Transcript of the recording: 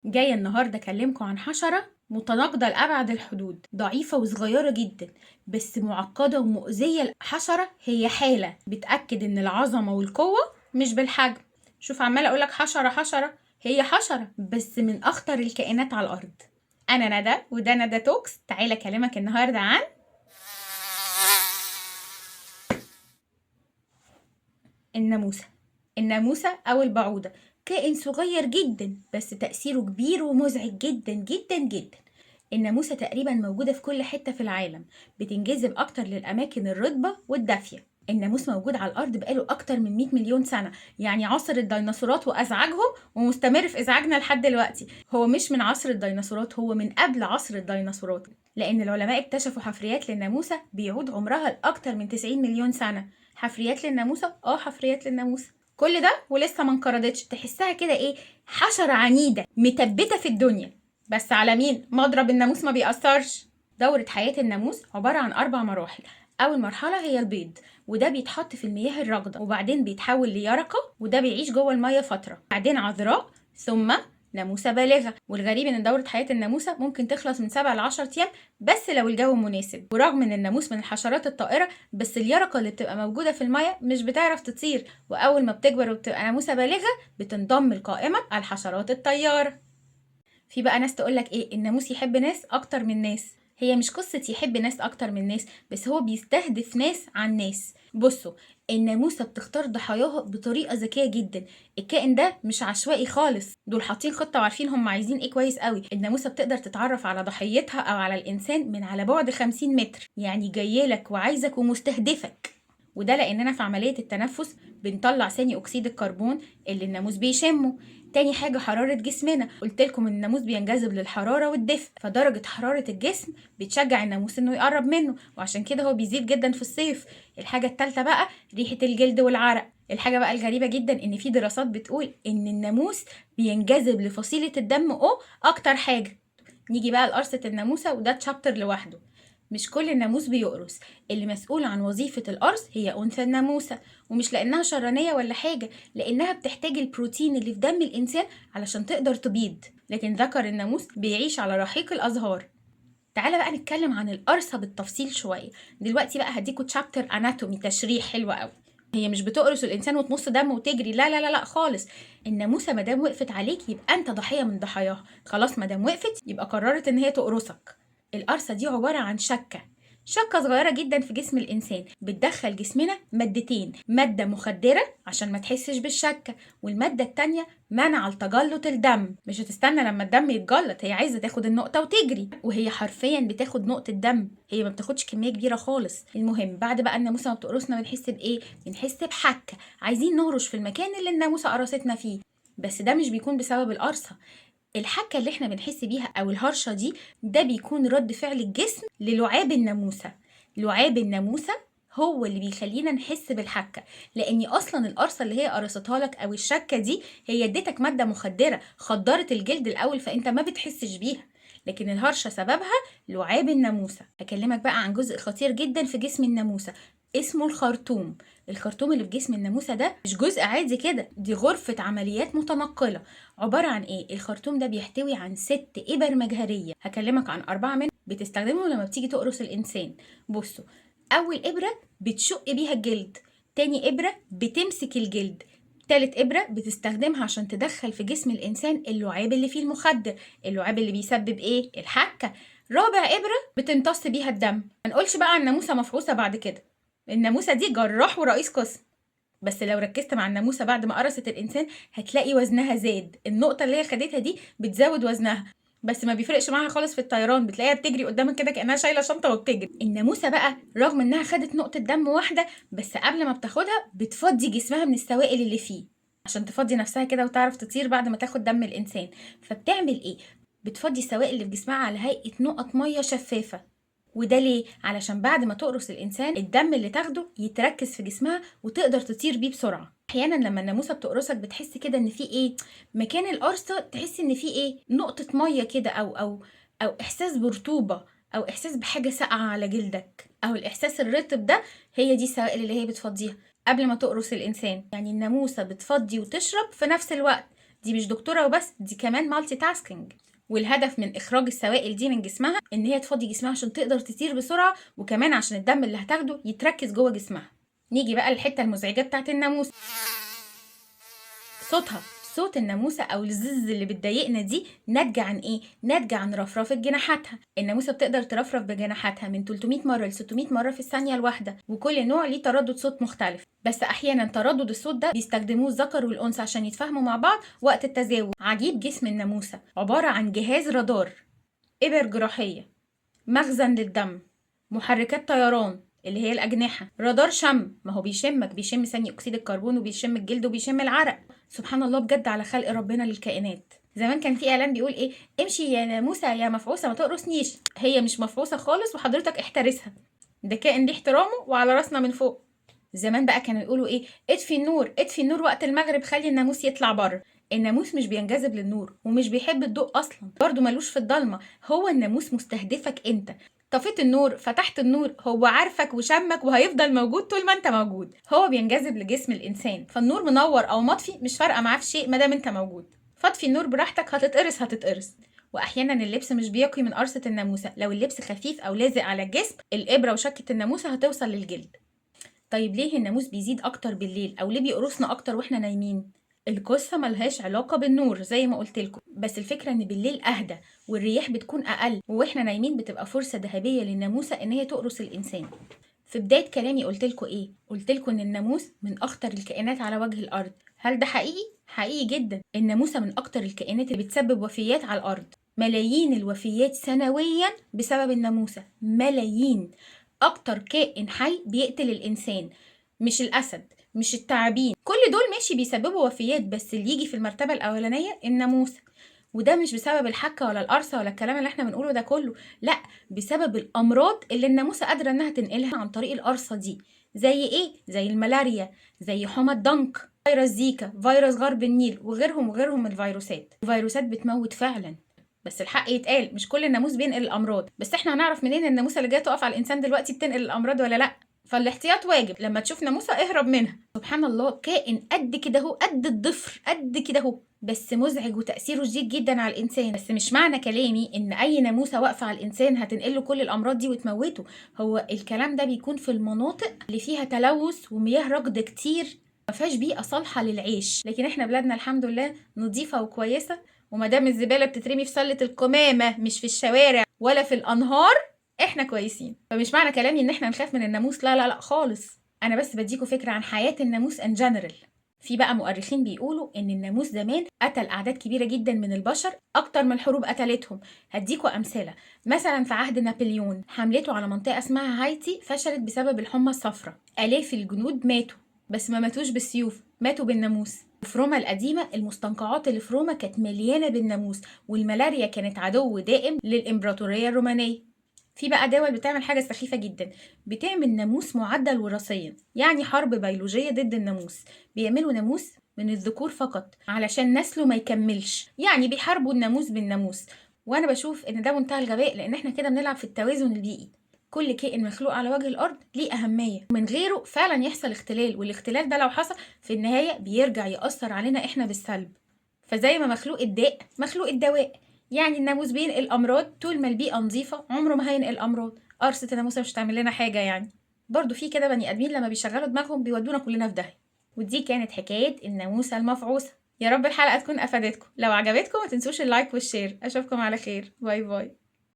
جاية النهاردة أكلمكم عن حشرة متناقضة لأبعد الحدود، ضعيفة وصغيرة جدا بس معقدة ومؤذية. الحشرة هي حالة بتأكد إن العظمة والقوة مش بالحجم. شوف، عمالة أقولك حشرة حشرة، هي حشرة بس من أخطر الكائنات على الأرض. أنا ندى وده ندى توكس. تعالى أكلمك النهاردة عن الناموسة. الناموسة أو البعوضة كائن صغير جدا بس تأثيره كبير ومزعج جدا جدا جدا. الناموسة تقريبا موجودة في كل حتة في العالم، بتنجذب أكتر للأماكن الرطبة والدافية. الناموس موجود على الأرض بقاله أكتر من 100 مليون سنة، يعني عصر الديناصورات وأزعاجهم، ومستمر في إزعاجنا لحد دلوقتي. هو مش من عصر الديناصورات، هو من قبل عصر الديناصورات، لأن العلماء اكتشفوا حفريات للناموسة بيعود عمرها لأكتر من 90 مليون سنة. حفريات للناموسة، حفريات للناموسة. كل ده ولسه ما انقرضتش. تحسها كده ايه، حشرة عنيدة متبتة في الدنيا، بس على مين؟ مضرب الناموس ما بيأثرش. دورة حياة الناموس عبارة عن 4 مراحل. أول مرحلة هي البيض، وده بيتحط في المياه الراكدة، وبعدين بيتحول ليرقة وده بيعيش جوه المية فترة، بعدين عذراء، ثم ناموسة بالغة. والغريب ان دورة حياة الناموسة ممكن تخلص من 7 ل 10 ايام بس لو الجو مناسب. ورغم ان الناموس من الحشرات الطائرة، بس اليرقة اللي بتبقى موجودة في المية مش بتعرف تطير، واول ما بتكبر وبتبقى ناموسة بالغة بتنضم لقائمة الحشرات الطيارة. في بقى ناس تقولك ايه، الناموس يحب ناس اكتر من ناس. هي مش قصة يحب ناس اكتر من ناس، بس هو بيستهدف ناس عن ناس. بصوا، الناموسة بتختار ضحاياها بطريقة ذكية جدا. الكائن ده مش عشوائي خالص، دول حاطين خطة وعارفين هم عايزين ايه كويس قوي. الناموسة بتقدر تتعرف على ضحيتها او على الانسان من على بعد 50 متر، يعني جايلك وعايزك ومستهدفك. وده لاننا في عملية التنفس بنطلع ثاني اكسيد الكربون اللي الناموس بيشمه. تاني حاجة حرارة جسمنا، قلت لكم ان الناموس بينجذب للحرارة والدفء، فدرجة حرارة الجسم بتشجع الناموس انه يقرب منه، وعشان كده هو بيزيد جدا في الصيف. الحاجة التالتة بقى ريحة الجلد والعرق. الحاجة بقى الغريبة جدا ان في دراسات بتقول ان الناموس بينجذب لفصيلة الدم اكتر حاجة. نيجي بقى لقرصة الناموسة، وده تشابتر لوحده. مش كل الناموس بيقرص، اللي مسؤول عن وظيفة القرص هي أنثى الناموسة، ومش لأنها شرانية ولا حاجة، لأنها بتحتاج البروتين اللي في دم الإنسان علشان تقدر تبيض. لكن ذكر الناموس بيعيش على رحيق الأزهار. تعالى بقى نتكلم عن القرصة بالتفصيل شوية. دلوقتي بقى هديكوا تشابتر اناتومي، تشريح حلو قوي. هي مش بتقرص الانسان وتمص دم وتجري، لا لا لا لا خالص. الناموسه مادام وقفت عليك يبقى انت ضحيه من ضحاياها، خلاص مادام وقفت يبقى قررت ان هي تقرصك. القرصه دي عباره عن شكة صغيرة جدا في جسم الإنسان، بتدخل جسمنا مادتين، مادة مخدرة عشان ما تحسش بالشكة، والمادة التانية منع لتجلط الدم. مش هتستنى لما الدم يتجلط، هي عايزة تاخد النقطة وتجري، وهي حرفيا بتاخد نقطة دم، هي ما بتاخدش كمية كبيرة خالص. المهم بعد بقى الناموسة ما بتقرصنا بنحس بإيه؟ بنحس بحكة، عايزين نهرش في المكان اللي الناموسة قرصتنا فيه. بس ده مش بيكون بسبب القرصة. الحكة اللي احنا بنحس بيها او الهرشة دي، ده بيكون رد فعل الجسم للعاب الناموسة. لعاب الناموسة هو اللي بيخلينا نحس بالحكة، لاني اصلا القرصة اللي هي قرصتها لك او الشكة دي هي اديتك مادة مخدرة خدرت الجلد الاول، فانت ما بتحسش بيها. لكن الهرشة سببها لعاب الناموسة. اكلمك بقى عن جزء خطير جدا في جسم الناموسة، اسمه الخرطوم. الخرطوم اللي في جسم الناموسة ده مش جزء عادي كده، دي غرفة عمليات متنقلة. عبارة عن ايه؟ الخرطوم ده بيحتوي عن 6 إبر مجهرية، هكلمك عن 4 منهم بتستخدمهم لما بتيجي تقرص الإنسان. بصوا، أول إبرة بتشق بيها الجلد، تاني إبرة بتمسك الجلد، تالت إبرة بتستخدمها عشان تدخل في جسم الإنسان اللعاب اللي فيه المخدر، اللعاب اللي بيسبب إيه؟ الحكة. رابع إبرة بتمتص بيها الدم. منقولش بقى عن ناموسة مفعوصة بعد كده، الناموسة دي جراح ورئيس قسم. بس لو ركزت مع الناموسة بعد ما قرصت الإنسان هتلاقي وزنها زاد، النقطة اللي هي خدتها دي بتزود وزنها، بس ما بيفرقش معاها خالص في الطيران، بتلاقيها بتجري قدامك كده كأنها شايلة شنطة وبتجري. الناموسة بقى رغم إنها خدت نقطة دم واحدة، بس قبل ما بتاخدها بتفضي جسمها من السوائل اللي فيه عشان تفضي نفسها كده وتعرف تطير بعد ما تاخد دم الإنسان. فبتعمل إيه؟ بتفضي السوائل اللي في جسمها على هيئة نقط مية شفافة. وده ليه؟ علشان بعد ما تقرص الإنسان الدم اللي تاخده يتركز في جسمها وتقدر تطير بيه بسرعة. أحيانا لما الناموسة بتقرصك بتحس كده إن في إيه؟ مكان القرصة تحس إن في إيه؟ نقطة مية كده، أو إحساس برطوبة، أو إحساس بحاجة ساقعة على جلدك، أو الإحساس الرطب ده. هي دي السوائل اللي هي بتفضيها قبل ما تقرص الإنسان. يعني الناموسة بتفضي وتشرب في نفس الوقت، دي مش دكتورة وبس، دي كمان مالتي تاسكينج. والهدف من اخراج السوائل دي من جسمها ان هي تفضي جسمها عشان تقدر تطير بسرعة، وكمان عشان الدم اللي هتاخده يتركز جوه جسمها. نيجي بقى للحتة المزعجة بتاعت الناموس، صوتها. صوت الناموسة أو الزز اللي بتضايقنا دي ناتجة عن إيه؟ ناتجة عن رفرفة جناحاتها. الناموسة بتقدر ترفرف بجناحاتها من 300 مرة ل 600 مرة في الثانية الواحدة، وكل نوع ليه تردد صوت مختلف. بس أحيانا تردد الصوت ده بيستخدموه الذكر والأنثى عشان يتفاهموا مع بعض وقت التزاوج. عجيب جسم الناموسة عبارة عن جهاز رادار، إبر جراحية، مخزن للدم، محركات طيران اللي هي الأجنحة، رادار شم، ما هو بيشمك، بيشم ثاني أكسيد الكربون وبيشم الجلد وبيشم العرق. سبحان الله بجد على خلق ربنا للكائنات. زمان كان في إعلان بيقول إيه؟ امشي يا ناموسة يا مفعوسة ما تقرصنيش. هي مش مفعوسة خالص وحضرتك احترسها، ده كائن ليه احترامه وعلى راسنا من فوق. زمان بقى كانوا يقولوا إيه؟ اطفي النور، اطفي النور وقت المغرب، خلي الناموس يطلع بره. الناموس مش بينجذب للنور ومش بيحب الضوء اصلا، برضه ملوش في الضلمه. هو الناموس مستهدفك انت. طفيت النور، فتحت النور، هو عارفك وشمك وهيفضل موجود طول ما انت موجود. هو بينجذب لجسم الانسان، فالنور منور او مطفي مش فارقه معاه في شيء ما دام انت موجود. فاطفي النور براحتك، هتتقرص هتتقرص. واحيانا اللبس مش بيقي من قرصه الناموسه، لو اللبس خفيف او لازق على الجسم الابره وشكه الناموسه هتوصل للجلد. طيب ليه الناموس بيزيد اكتر بالليل، او ليه بيقرصنا اكتر واحنا نايمين؟ القصة ملهاش علاقة بالنور زي ما قلت لكم، بس الفكرة ان بالليل اهدى والرياح بتكون اقل، واحنا نايمين بتبقى فرصة ذهبية للناموسة ان هي تقرص الانسان. في بداية كلامي قلت لكم ايه؟ قلت لكم ان الناموس من اخطر الكائنات على وجه الارض. هل ده حقيقي؟ حقيقي جدا. الناموسة من اكتر الكائنات اللي بتسبب وفيات على الارض. ملايين الوفيات سنويا بسبب الناموسة، ملايين. اكتر كائن حي بيقتل الانسان مش الاسد، مش التعابين، كل دول ماشي بيسببوا وفيات، بس اللي يجي في المرتبة الأولانية الناموسة. وده مش بسبب الحكة ولا القرصة ولا الكلام اللي احنا بنقوله ده كله، لا، بسبب الأمراض اللي الناموسة قادرة انها تنقلها عن طريق القرصة دي. زي ايه؟ زي الملاريا، زي حمى الضنك، فيروس زيكا، فيروس غرب النيل، وغيرهم من الفيروسات. الفيروسات بتموت فعلا، بس الحق يتقال مش كل الناموس بينقل الأمراض. بس احنا هنعرف منين الناموسة اللي جايه تقف على الإنسان دلوقتي بتنقل الأمراض ولا لا؟ فالاحتياط واجب. لما تشوف ناموسة اهرب منها. سبحان الله، كائن قد كده اهو، قد الضفر، قد كده اهو، بس مزعج وتأثيره شديد جدا على الإنسان. بس مش معنى كلامي إن أي ناموسة واقفة على الإنسان هتنقله كل الأمراض دي وتموته. هو الكلام ده بيكون في المناطق اللي فيها تلوث ومياه راكدة كتير ما فيهاش بيئة صالحة للعيش. لكن احنا بلادنا الحمد لله نظيفة وكويسة، ومادام الزبالة بتترمي في سلة القمامة مش في الشوارع ولا في الأنهار، احنا كويسين. فمش معنى كلامي ان احنا نخاف من الناموس، لا لا لا خالص. انا بس بديكوا فكره عن حياه الناموس ان جنرال. في بقى مؤرخين بيقولوا ان الناموس زمان قتل اعداد كبيره جدا من البشر، اكتر من الحروب قتلتهم. هديكوا امثله. مثلا في عهد نابليون حملته على منطقه اسمها هايتي فشلت بسبب الحمى الصفراء، الاف الجنود ماتوا، بس ما ماتوش بالسيوف، ماتوا بالناموس. في روما القديمة المستنقعات اللي في روما كانت مليانة بالناموس، والملاريا كانت عدو دائم للإمبراطورية الرومانية. في بقى دول بتعمل حاجة سخيفة جدا، بتعمل ناموس معدل وراثيا، يعني حرب بيولوجية ضد الناموس. بيعملوا ناموس من الذكور فقط علشان نسله ما يكملش، يعني بيحاربوا الناموس بالناموس. وانا بشوف ان ده منتهى الغباء، لان احنا كده بنلعب في التوازن البيئي. كل كائن مخلوق على وجه الارض ليه اهميه، ومن غيره فعلا يحصل اختلال، والاختلال ده لو حصل في النهايه بيرجع ياثر علينا احنا بالسلب. فزي ما مخلوق الداء مخلوق الدواء، يعني الناموس بينقل امراض، طول ما البيئه نظيفه عمره ما هينقل امراض. قرصه الناموسه مش هتعمل لنا حاجه يعني. برضو في كده بني ادمين لما بيشغلوا دماغهم بيودونا كلنا في داهيه. ودي كانت حكايه الناموسه المفعوصه. يا رب الحلقه تكون افادتكم. لو عجبتكم ما تنسوش اللايك والشير. اشوفكم على خير، باي باي.